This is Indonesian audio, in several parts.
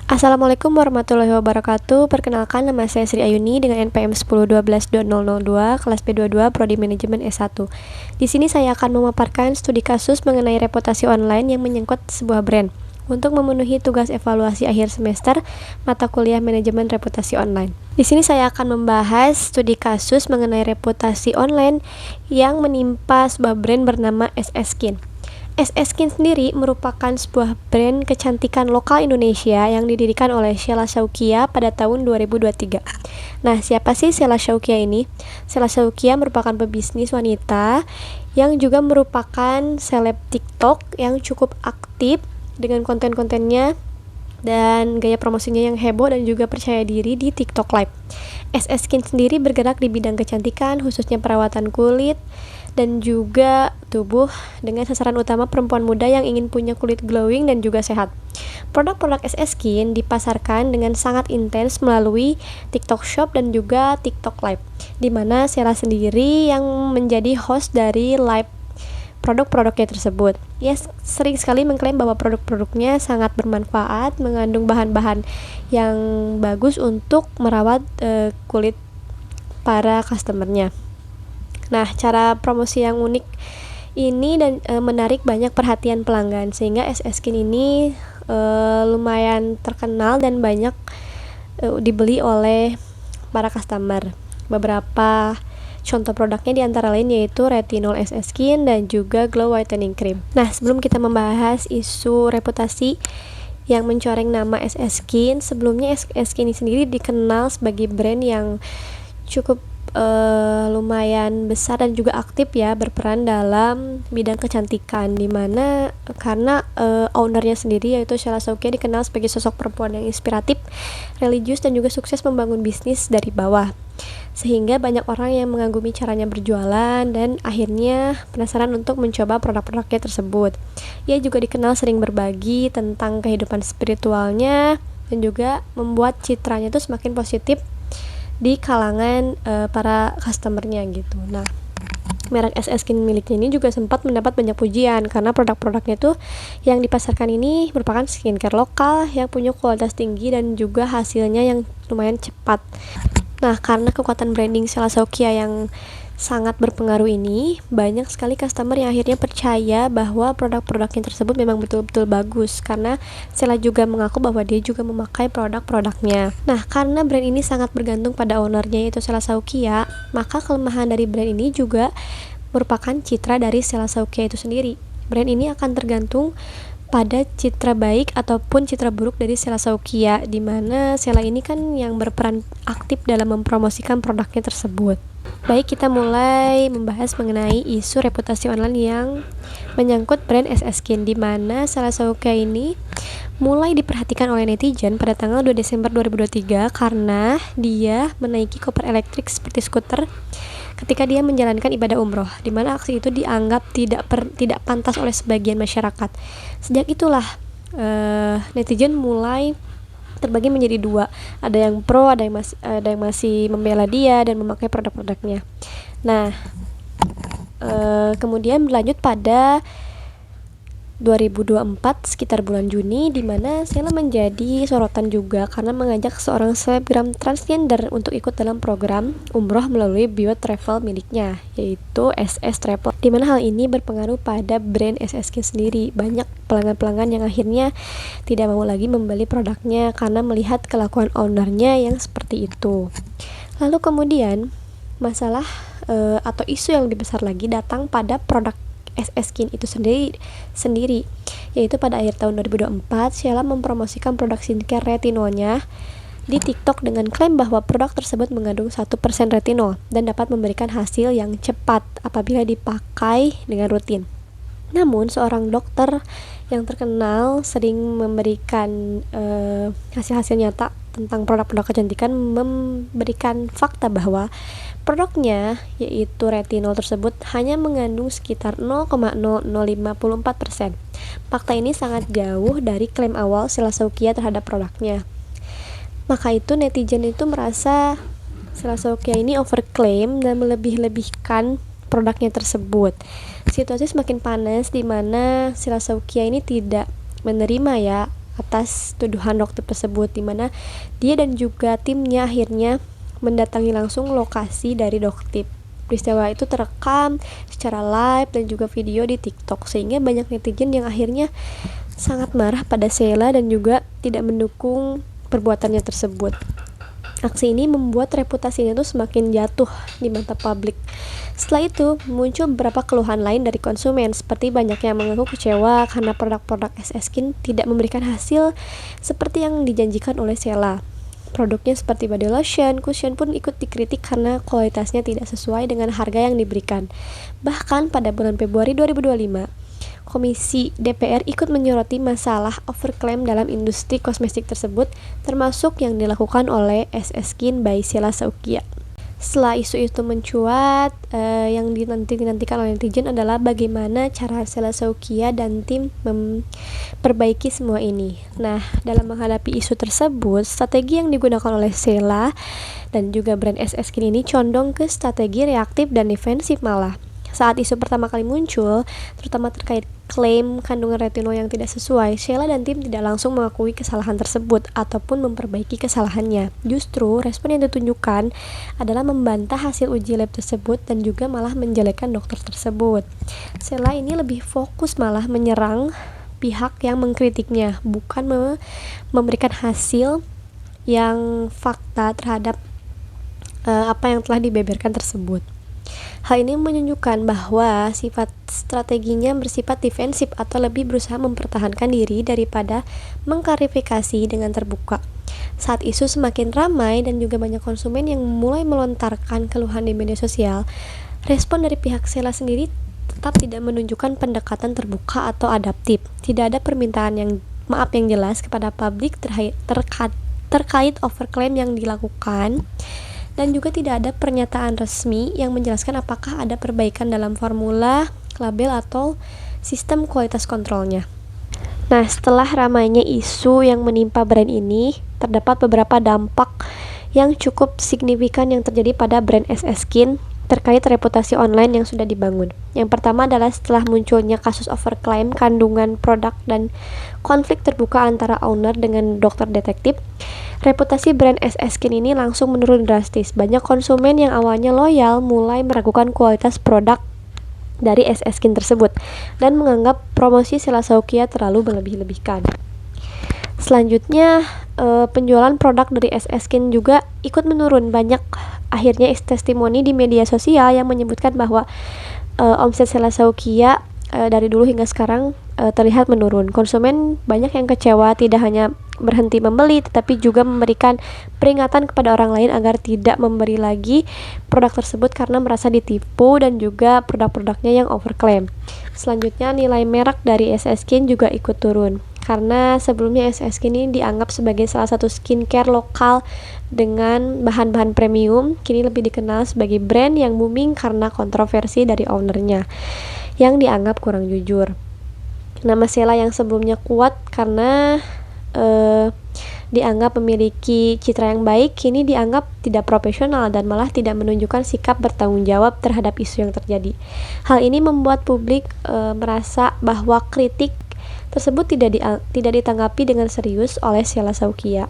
Assalamualaikum warahmatullahi wabarakatuh. Perkenalkan, nama saya Sri Ayuni dengan NPM 1012.002, kelas P22, Prodi Manajemen S1. Di sini saya akan memaparkan studi kasus mengenai reputasi online yang menyangkut sebuah brand untuk memenuhi tugas evaluasi akhir semester mata kuliah Manajemen Reputasi Online. Di sini saya akan membahas studi kasus mengenai reputasi online yang menimpa sebuah brand bernama SS Skin. SS Skin sendiri merupakan sebuah brand kecantikan lokal Indonesia yang didirikan oleh Sheila Shaukia pada tahun 2023. Nah, siapa sih Sheila Shaukia ini? Sheila Shaukia merupakan pebisnis wanita yang juga merupakan seleb TikTok yang cukup aktif dengan konten-kontennya dan gaya promosinya yang heboh dan juga percaya diri di TikTok Live. SS Skin sendiri bergerak di bidang kecantikan, khususnya perawatan kulit dan juga tubuh dengan sasaran utama perempuan muda yang ingin punya kulit glowing dan juga sehat. Produk-produk SS Skin dipasarkan dengan sangat intens melalui TikTok Shop dan juga TikTok Live, di mana Sheila sendiri yang menjadi host dari live produk-produknya tersebut. Ia sering sekali mengklaim bahwa produk-produknya sangat bermanfaat, mengandung bahan-bahan yang bagus untuk merawat kulit para customernya. Nah, cara promosi yang unik ini dan menarik banyak perhatian pelanggan, sehingga SS Skin ini lumayan terkenal dan banyak dibeli oleh para customer. Beberapa contoh produknya diantara lain yaitu Retinol SS Skin dan juga Glow Whitening Cream. Nah, sebelum kita membahas isu reputasi yang mencoreng nama SS Skin, sebelumnya SS Skin ini sendiri dikenal sebagai brand yang cukup lumayan besar dan juga aktif ya, berperan dalam bidang kecantikan, dimana karena ownernya sendiri yaitu Sheila Shaukia dikenal sebagai sosok perempuan yang inspiratif, religius dan juga sukses membangun bisnis dari bawah, sehingga banyak orang yang mengagumi caranya berjualan dan akhirnya penasaran untuk mencoba produk-produknya tersebut. Ia juga dikenal sering berbagi tentang kehidupan spiritualnya dan juga membuat citranya itu semakin positif di kalangan para customernya gitu. Nah, merek SS Skin miliknya ini juga sempat mendapat banyak pujian karena produk-produknya tuh yang dipasarkan ini merupakan skincare lokal yang punya kualitas tinggi dan juga hasilnya yang lumayan cepat. Nah, karena kekuatan branding Sheila Shaukia yang sangat berpengaruh ini, banyak sekali customer yang akhirnya percaya bahwa produk-produknya tersebut memang betul-betul bagus, karena Sheila juga mengaku bahwa dia juga memakai produk-produknya. Nah, karena brand ini sangat bergantung pada ownernya yaitu Sheila Shaukia, maka kelemahan dari brand ini juga merupakan citra dari Sheila Shaukia itu sendiri. Brand ini akan tergantung pada citra baik ataupun citra buruk dari Sheila Shaukia, di mana Sheila ini kan yang berperan aktif dalam mempromosikan produknya tersebut. Baik, kita mulai membahas mengenai isu reputasi online yang menyangkut brand SS Skin, di mana Sheila Shaukia ini mulai diperhatikan oleh netizen pada tanggal 2 Desember 2023 karena dia menaiki koper elektrik seperti skuter ketika dia menjalankan ibadah umroh, di mana aksi itu dianggap tidak pantas oleh sebagian masyarakat. Sejak itulah netizen mulai terbagi menjadi dua, ada yang pro, ada yang masih membela dia dan memakai produk-produknya. Nah, kemudian berlanjut pada 2024 sekitar bulan Juni, di mana Sheila menjadi sorotan juga karena mengajak seorang selebgram transgender untuk ikut dalam program umroh melalui bio travel miliknya yaitu SS Travel, di mana hal ini berpengaruh pada brand SS Skin sendiri. Banyak pelanggan-pelanggan yang akhirnya tidak mau lagi membeli produknya karena melihat kelakuan ownernya yang seperti itu. Lalu kemudian masalah atau isu yang lebih besar lagi datang pada produk SS Skin itu sendiri, yaitu pada akhir tahun 2024 Sheila mempromosikan produk skincare retinolnya di TikTok dengan klaim bahwa produk tersebut mengandung 1% retinol dan dapat memberikan hasil yang cepat apabila dipakai dengan rutin. Namun, seorang dokter yang terkenal sering memberikan hasil-hasil nyata tentang produk-produk kecantikan memberikan fakta bahwa produknya yaitu retinol tersebut hanya mengandung sekitar 0,0054%. Fakta ini sangat jauh dari klaim awal Sheila Shaukia terhadap produknya. Maka itu netizen itu merasa Sheila Shaukia ini overklaim dan melebih-lebihkan produknya tersebut. Situasi semakin panas di mana Sheila Shaukia ini tidak menerima ya atas tuduhan Doktip tersebut, di mana dia dan juga timnya akhirnya mendatangi langsung lokasi dari Doktip. Peristiwa itu terekam secara live dan juga video di TikTok, sehingga banyak netizen yang akhirnya sangat marah pada Sheila dan juga tidak mendukung perbuatannya tersebut. Aksi ini membuat reputasinya tuh semakin jatuh di mata publik. Setelah itu, muncul beberapa keluhan lain dari konsumen, seperti banyak yang mengaku kecewa karena produk-produk SS Skin tidak memberikan hasil seperti yang dijanjikan oleh Sheila. Produknya seperti body lotion, cushion pun ikut dikritik karena kualitasnya tidak sesuai dengan harga yang diberikan. Bahkan pada bulan Februari 2025, Komisi DPR ikut menyoroti masalah overclaim dalam industri kosmetik tersebut, termasuk yang dilakukan oleh SS Skin by Sheila Saukia. Setelah isu itu mencuat, yang dinantikan oleh netizen adalah bagaimana cara Sheila Saukia dan tim memperbaiki semua ini. Nah, dalam menghadapi isu tersebut, strategi yang digunakan oleh Sheila dan juga brand SS Skin ini condong ke strategi reaktif dan defensif malah. Saat isu pertama kali muncul, terutama terkait klaim kandungan retinol yang tidak sesuai, Sheila dan tim tidak langsung mengakui kesalahan tersebut ataupun memperbaiki kesalahannya. Justru, respon yang ditunjukkan adalah membantah hasil uji lab tersebut dan juga malah menjelekkan dokter tersebut. Sheila ini lebih fokus malah menyerang pihak yang mengkritiknya, bukan memberikan hasil yang fakta terhadap apa yang telah dibeberkan tersebut. Hal ini menunjukkan bahwa sifat strateginya bersifat defensif atau lebih berusaha mempertahankan diri daripada mengklarifikasi dengan terbuka. Saat isu semakin ramai dan juga banyak konsumen yang mulai melontarkan keluhan di media sosial, respon dari pihak Sheila sendiri tetap tidak menunjukkan pendekatan terbuka atau adaptif. Tidak ada permintaan yang jelas kepada publik terkait overclaim yang dilakukan, dan juga tidak ada pernyataan resmi yang menjelaskan apakah ada perbaikan dalam formula, label, atau sistem kualitas kontrolnya. Nah, setelah ramainya isu yang menimpa brand ini, terdapat beberapa dampak yang cukup signifikan yang terjadi pada brand SS Skin terkait reputasi online yang sudah dibangun. Yang pertama adalah setelah munculnya kasus overclaim kandungan produk dan konflik terbuka antara owner dengan dokter detektif, reputasi brand SS Skin ini langsung menurun drastis. Banyak konsumen yang awalnya loyal mulai meragukan kualitas produk dari SS Skin tersebut dan menganggap promosi Sheila Saukia terlalu berlebih-lebihkan. Selanjutnya, penjualan produk dari SS Skin juga ikut menurun. Banyak akhirnya testimoni di media sosial yang menyebutkan bahwa omset Sheila Saukia dari dulu hingga sekarang terlihat menurun. Konsumen banyak yang kecewa, tidak hanya berhenti membeli tetapi juga memberikan peringatan kepada orang lain agar tidak memberi lagi produk tersebut karena merasa ditipu dan juga produk-produknya yang overclaim. Selanjutnya, nilai merek dari SS Skin juga ikut turun karena sebelumnya SS Skin ini dianggap sebagai salah satu skincare lokal dengan bahan-bahan premium, kini lebih dikenal sebagai brand yang booming karena kontroversi dari ownernya yang dianggap kurang jujur. Nama Sheila yang sebelumnya kuat karena dianggap memiliki citra yang baik, kini dianggap tidak profesional dan malah tidak menunjukkan sikap bertanggung jawab terhadap isu yang terjadi. Hal ini membuat publik merasa bahwa kritik tersebut tidak ditanggapi dengan serius oleh Sheila Saukia.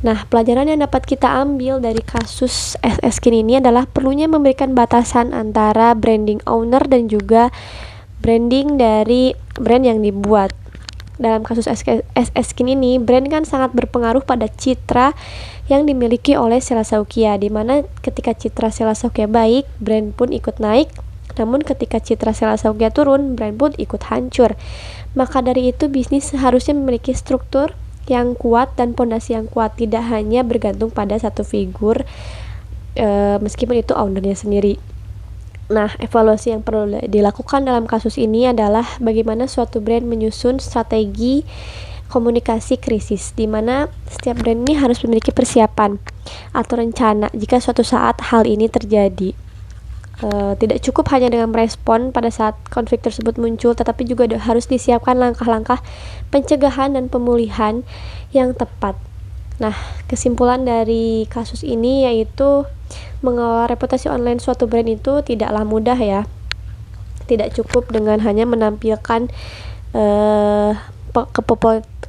Nah, pelajaran yang dapat kita ambil dari kasus SS Skin ini adalah perlunya memberikan batasan antara branding owner dan juga branding dari brand yang dibuat. Dalam kasus SS Skin ini, brand kan sangat berpengaruh pada citra yang dimiliki oleh Sheila Saukia, di mana ketika citra Sheila Saukia baik, brand pun ikut naik. Namun ketika citra Sheila Saukia turun, brand pun ikut hancur. Maka dari itu, bisnis seharusnya memiliki struktur yang kuat dan pondasi yang kuat, tidak hanya bergantung pada satu figur, meskipun itu ownernya sendiri. Nah, evaluasi yang perlu dilakukan dalam kasus ini adalah bagaimana suatu brand menyusun strategi komunikasi krisis, di mana setiap brand ini harus memiliki persiapan atau rencana jika suatu saat hal ini terjadi. Tidak cukup hanya dengan merespon pada saat konflik tersebut muncul, tetapi juga harus disiapkan langkah-langkah pencegahan dan pemulihan yang tepat. Nah, kesimpulan dari kasus ini yaitu mengelola reputasi online suatu brand itu tidaklah mudah ya. Tidak cukup dengan hanya menampilkan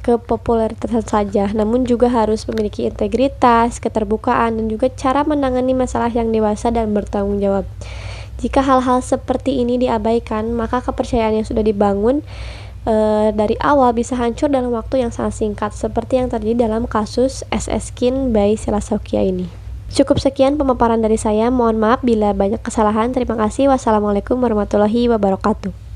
kepopuleritasan saja, namun juga harus memiliki integritas, keterbukaan, dan juga cara menangani masalah yang dewasa dan bertanggung jawab. Jika hal-hal seperti ini diabaikan, maka kepercayaan yang sudah dibangun dari awal bisa hancur dalam waktu yang sangat singkat, seperti yang terjadi dalam kasus SS Kin by Sheila Saukia ini. Cukup sekian pemaparan dari saya, mohon maaf bila banyak kesalahan. Terima kasih. Wassalamualaikum warahmatullahi wabarakatuh.